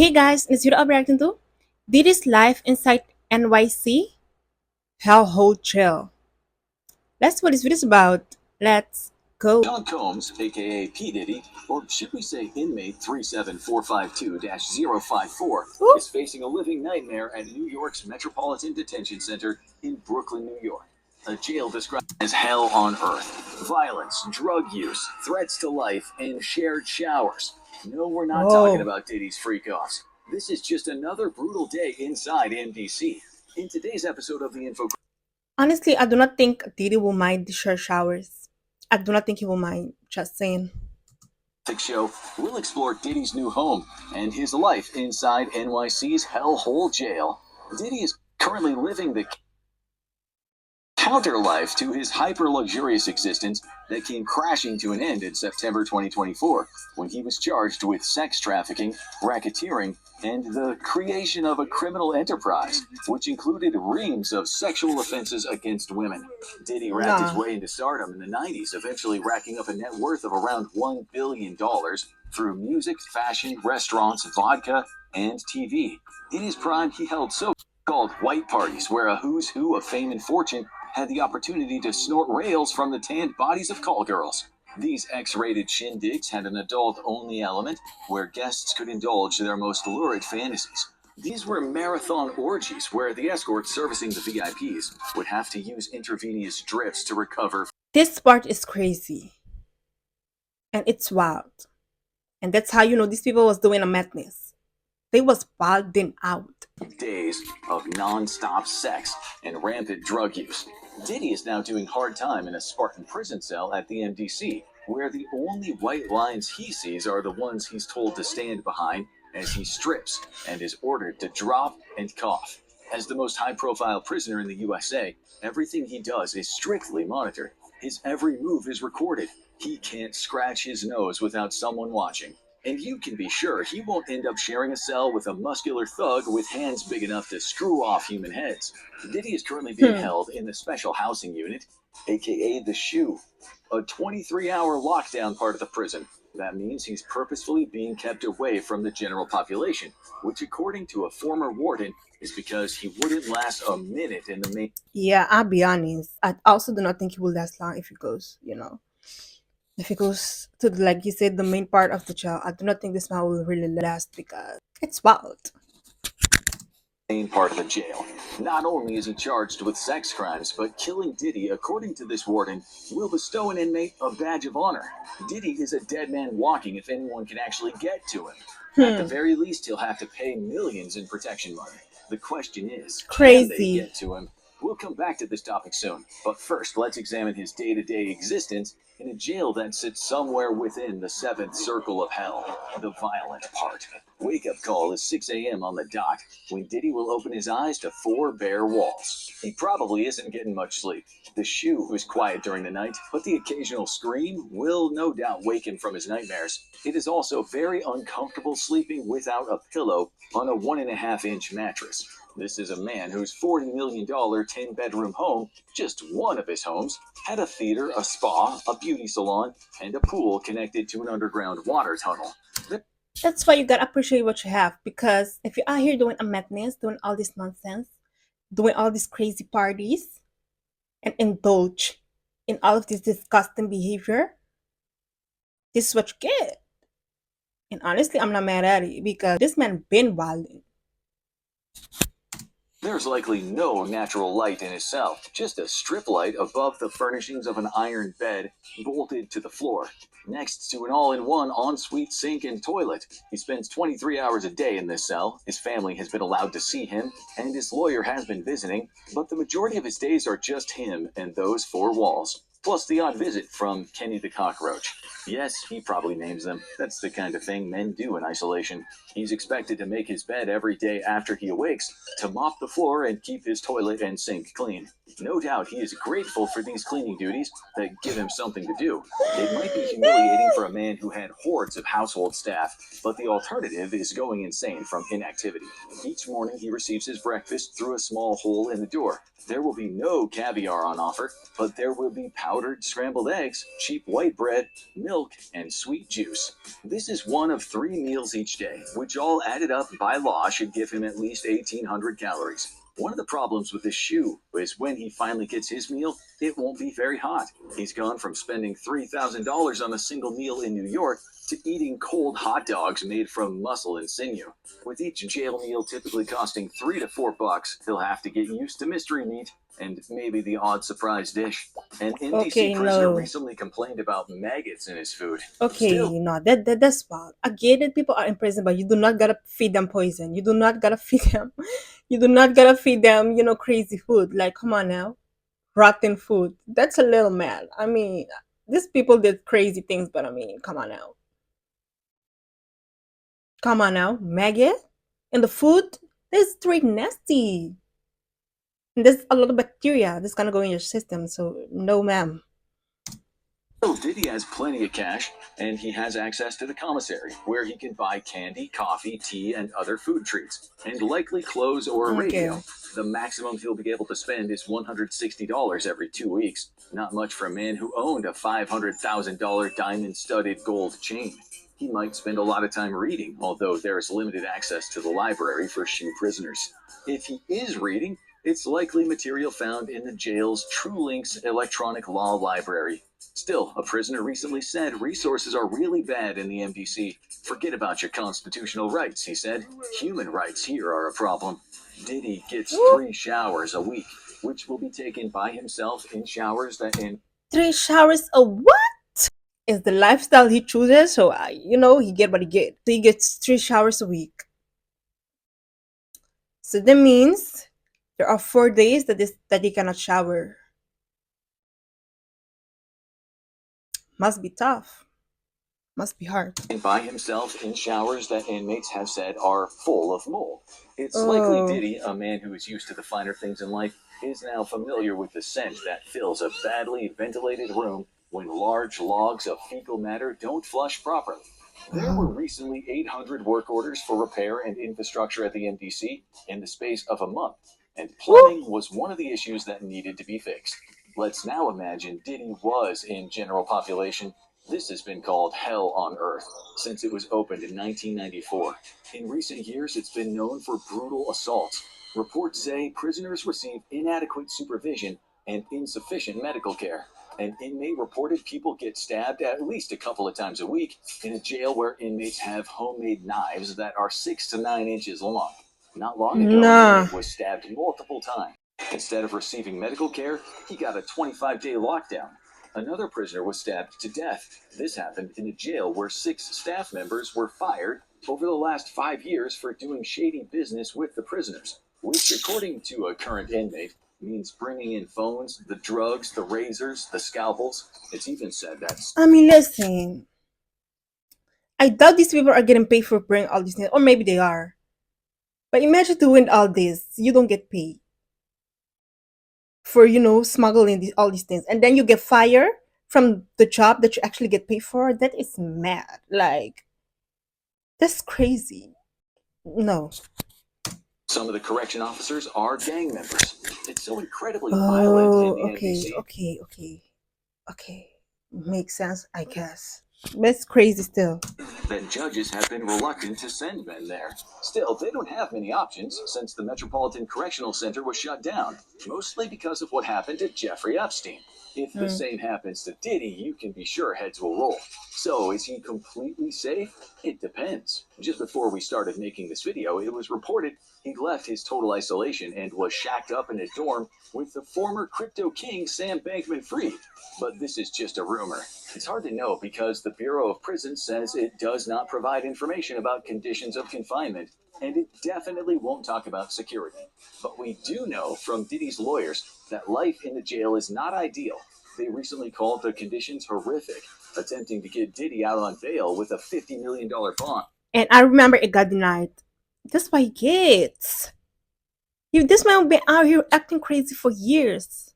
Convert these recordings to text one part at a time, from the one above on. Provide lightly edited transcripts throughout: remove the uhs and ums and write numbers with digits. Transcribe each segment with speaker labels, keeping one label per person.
Speaker 1: Hey guys, in this video I'll be reacting to Diddy's life inside NYC Hellhole jail. That's what this video is about. Let's go.
Speaker 2: John Combs, aka P. Diddy, or should we say inmate 37452-054,
Speaker 1: Ooh.
Speaker 2: is facing a living nightmare at New York's Metropolitan Detention Center in Brooklyn, New York. A jail described as hell on earth. Violence, drug use, threats to life, and shared showers. No, we're not talking about Diddy's freak-offs. This is just another brutal day inside MDC. In today's episode of the Info.
Speaker 1: Honestly, I do not think Diddy will mind the share showers. I do not think he will mind. Just saying.
Speaker 2: Show, we'll explore Diddy's new home and his life inside NYC's Hellhole jail. Diddy is currently living the counter life to his hyper-luxurious existence that came crashing to an end in September 2024 when he was charged with sex trafficking, racketeering, and the creation of a criminal enterprise, which included reams of sexual offenses against women. Diddy rapped his way into stardom in the 90s, eventually racking up a net worth of around $1 billion through music, fashion, restaurants, vodka, and TV. In his prime, he held so-called white parties, where a who's who of fame and fortune had the opportunity to snort rails from the tanned bodies of call girls. These X-rated shindigs had an adult-only element where guests could indulge their most lurid fantasies. These were marathon orgies where the escorts servicing the VIPs would have to use intravenous drips to recover.
Speaker 1: This part is crazy. And it's wild. And that's how you know these people was doing a madness. They was wilding out.
Speaker 2: Days of non-stop sex and rampant drug use. Diddy is now doing hard time in a Spartan prison cell at the MDC, where the only white lines he sees are the ones he's told to stand behind as he strips and is ordered to drop and cough. As the most high-profile prisoner in the USA, everything he does is strictly monitored. His every move is recorded. He can't scratch his nose without someone watching. And you can be sure he won't end up sharing a cell with a muscular thug with hands big enough to screw off human heads. Diddy is currently being held in the Special Housing Unit, aka the SHU, a 23-hour lockdown part of the prison. That means he's purposefully being kept away from the general population, which according to a former warden is because he wouldn't last a minute in the main.
Speaker 1: Yeah, I'll be honest. I also do not think he will last long if he goes, If it goes to, like you said, the main part of the jail, I do not think this man will really last because it's wild.
Speaker 2: Main part of the jail. Not only is he charged with sex crimes, but killing Diddy, according to this warden, will bestow an inmate a badge of honor. Diddy is a dead man walking if anyone can actually get to him. At the very least, he'll have to pay millions in protection money. The question is, can they get to him? We'll come back to this topic soon, but first let's examine his day-to-day existence in a jail that sits somewhere within the seventh circle of hell, the violent part. Wake-up call is 6 a.m. on the dot, when Diddy will open his eyes to 4 bare walls. He probably isn't getting much sleep. The SHU is quiet during the night, but the occasional scream will no doubt wake him from his nightmares. It is also very uncomfortable sleeping without a pillow on a 1.5-inch mattress. This is a man whose $40 million 10-bedroom home, just one of his homes, had a theater, a spa, a beauty salon, and a pool connected to an underground water tunnel.
Speaker 1: That's why you gotta appreciate what you have, because if you're out here doing a madness, doing all this nonsense, doing all these crazy parties, and indulge in all of this disgusting behavior, this is what you get. And honestly, I'm not mad at it because this man been wilding.
Speaker 2: There's likely no natural light in his cell, just a strip light above the furnishings of an iron bed bolted to the floor, next to an all-in-one ensuite sink and toilet. He spends 23 hours a day in this cell. His family has been allowed to see him, and his lawyer has been visiting, but the majority of his days are just him and those 4 walls. Plus the odd visit from Kenny the Cockroach. Yes, he probably names them. That's the kind of thing men do in isolation. He's expected to make his bed every day after he awakes, to mop the floor and keep his toilet and sink clean. No doubt he is grateful for these cleaning duties that give him something to do. It might be humiliating for a man who had hordes of household staff, but the alternative is going insane from inactivity. Each morning he receives his breakfast through a small hole in the door, There will be no caviar on offer, but there will be powdered scrambled eggs, cheap white bread, milk, and sweet juice. This is one of 3 meals each day, which all added up by law should give him at least 1,800 calories. One of the problems with this shoe is when he finally gets his meal, it won't be very hot. He's gone from spending $3,000 on a single meal in New York to eating cold hot dogs made from muscle and sinew. With each jail meal typically costing $3 to $4, he'll have to get used to mystery meat and maybe the odd surprise dish. An NYC
Speaker 1: Okay,
Speaker 2: prisoner
Speaker 1: no.
Speaker 2: recently complained about maggots in his food. Still,
Speaker 1: Okay, no, that's wild. I get it. People are in prison, but you do not gotta feed them poison. You do not gotta feed them. You do not gotta feed them, crazy food. Like, come on now, rotten food. That's a little mad. I mean, these people did crazy things, but I mean, come on now, come on now, maggot in the food. That's straight nasty. And there's a lot of bacteria that's gonna go in your system. So no, ma'am.
Speaker 2: Diddy has plenty of cash, and he has access to the commissary, where he can buy candy, coffee, tea, and other food treats, and likely clothes or a
Speaker 1: Okay.
Speaker 2: radio. The maximum he'll be able to spend is $160 every 2 weeks. Not much for a man who owned a $500,000 diamond studded gold chain. He might spend a lot of time reading, although there is limited access to the library for shoe prisoners. If he is reading, it's likely material found in the jail's TrueLinks electronic law library. Still, a prisoner recently said resources are really bad in the MDC. Forget about your constitutional rights, he said. Human rights here are a problem. Diddy gets
Speaker 1: Woo.
Speaker 2: 3 showers a week, which will be taken by himself in showers that in
Speaker 1: 3 showers a what? Is the lifestyle he chooses. So he get what he get. So he gets 3 showers a week. So that means there are 4 days that he cannot shower. Must be tough. Must be hard.
Speaker 2: by himself in showers that inmates have said are full of mold. It's likely
Speaker 1: Oh.
Speaker 2: Diddy, a man who is used to the finer things in life, is now familiar with the scent that fills a badly ventilated room when large logs of fecal matter don't flush properly. There were
Speaker 1: Oh.
Speaker 2: recently 800 work orders for repair and infrastructure at the MDC in the space of a month, and
Speaker 1: Woo.
Speaker 2: plumbing was one of the issues that needed to be fixed. Let's now imagine Diddy was in general population. This has been called hell on earth since it was opened in 1994. In recent years, it's been known for brutal assaults. Reports say prisoners receive inadequate supervision and insufficient medical care. An inmate reported people get stabbed at least a couple of times a week in a jail where inmates have homemade knives that are 6 to 9 inches long. Not long ago, an
Speaker 1: Nah.
Speaker 2: inmate was stabbed multiple times. Instead of receiving medical care, he got a 25-day lockdown. Another prisoner was stabbed to death. This happened in a jail where 6 staff members were fired over the last 5 years for doing shady business with the prisoners, which, according to a current inmate, means bringing in phones, the drugs, the razors, the scalpels. It's even said that.
Speaker 1: I mean, listen. I doubt these people are getting paid for bringing all these things, or maybe they are. But imagine doing all this. You don't get paid for smuggling all these things, and then you get fired from the job that you actually get paid for. That is mad. Like, that's crazy. No.
Speaker 2: Some of the correction officers are gang members. It's so incredibly violent in
Speaker 1: Oh,
Speaker 2: the
Speaker 1: okay,
Speaker 2: NBC
Speaker 1: okay, okay, okay. Makes sense, I guess. That's crazy still.
Speaker 2: that judges have been reluctant to send men there. Still, they don't have many options since the Metropolitan Correctional Center was shut down, mostly because of what happened to Jeffrey Epstein. If the
Speaker 1: Mm.
Speaker 2: same happens to Diddy, you can be sure heads will roll. So, is he completely safe? It depends. Just before we started making this video, it was reported he left his total isolation and was shacked up in a dorm with the former crypto king Sam Bankman Fried. But this is just a rumor. It's hard to know because the Bureau of Prisons says it does not provide information about conditions of confinement, and it definitely won't talk about security. But we do know from Diddy's lawyers that life in the jail is not ideal. They recently called the conditions horrific, attempting to get Diddy out on bail with a $50 million bond.
Speaker 1: And I remember it got denied. That's what he gets. This man been out here acting crazy for years,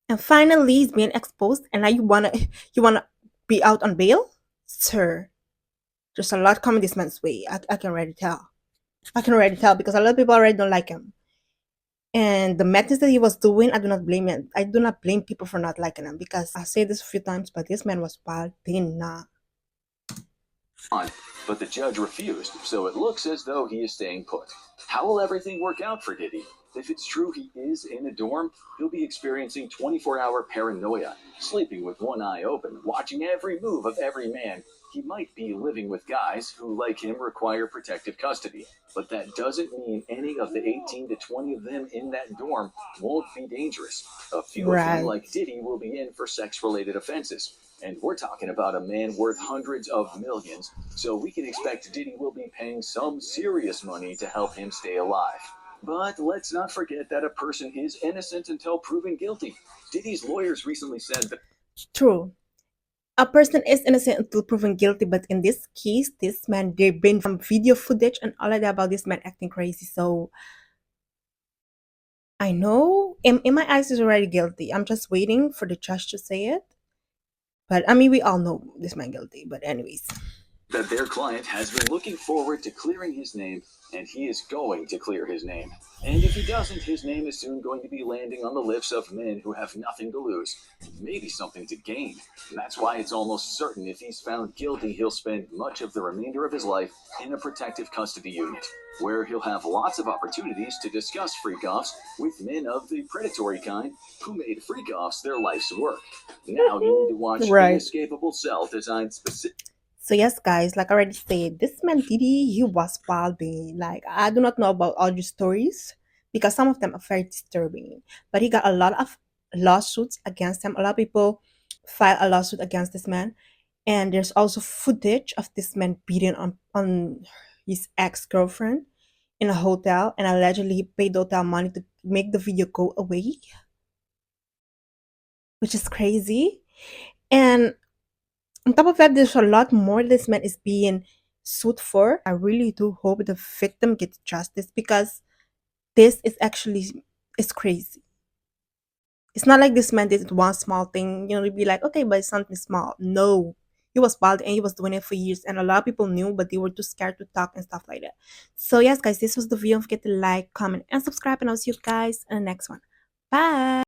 Speaker 1: and finally he's being exposed. And now you wanna be out on bail, sir? There's a lot coming this man's way. I can already tell. I can already tell because a lot of people already don't like him. And the madness that he was doing, I do not blame him. I do not blame people for not liking him because I say this a few times, but this man was wild. They not.
Speaker 2: on, but the judge refused, so it looks as though he is staying put. How will everything work out for Diddy? If it's true he is in a dorm, he'll be experiencing 24-hour paranoia, sleeping with one eye open, watching every move of every man. He might be living with guys who, like him, require protective custody, but that doesn't mean any of the 18 to 20 of them in that dorm won't be dangerous. A few of them,
Speaker 1: Right.
Speaker 2: like Diddy, will be in for sex related offenses. And we're talking about a man worth hundreds of millions, so we can expect Diddy will be paying some serious money to help him stay alive. But let's not forget that a person is innocent until proven guilty. Diddy's lawyers recently said that
Speaker 1: True. A person is innocent until proven guilty, but in this case, this man, they've been from video footage and all of that about this man acting crazy. So I know in my eyes he's already guilty. I'm just waiting for the judge to say it. But I mean, we all know this man guilty. But anyways,
Speaker 2: their client has been looking forward to clearing his name, and he is going to clear his name. And if he doesn't, his name is soon going to be landing on the lips of men who have nothing to lose, maybe something to gain. And that's why it's almost certain if he's found guilty, he'll spend much of the remainder of his life in a protective custody unit, where he'll have lots of opportunities to discuss freak-offs with men of the predatory kind who made freak-offs their life's work. Now you need to watch
Speaker 1: right.
Speaker 2: Inescapable Cell, designed specifically.
Speaker 1: So yes, guys, like I already said, this man Diddy, he was wilding. Like I do not know about all these stories because some of them are very disturbing. But he got a lot of lawsuits against him. A lot of people filed a lawsuit against this man. And there's also footage of this man beating on his ex-girlfriend in a hotel, and allegedly he paid the hotel money to make the video go away, which is crazy. And on top of that, there's a lot more this man is being sued for. I really do hope the victim gets justice because this is actually it's crazy. It's not like this man did one small thing, you know, you'd be like, okay, but it's something small. No. He was bald and he was doing it for years, and a lot of people knew, but they were too scared to talk and stuff like that. So yes, guys, this was the video. Don't forget to like, comment, and subscribe, and I'll see you guys in the next one. Bye.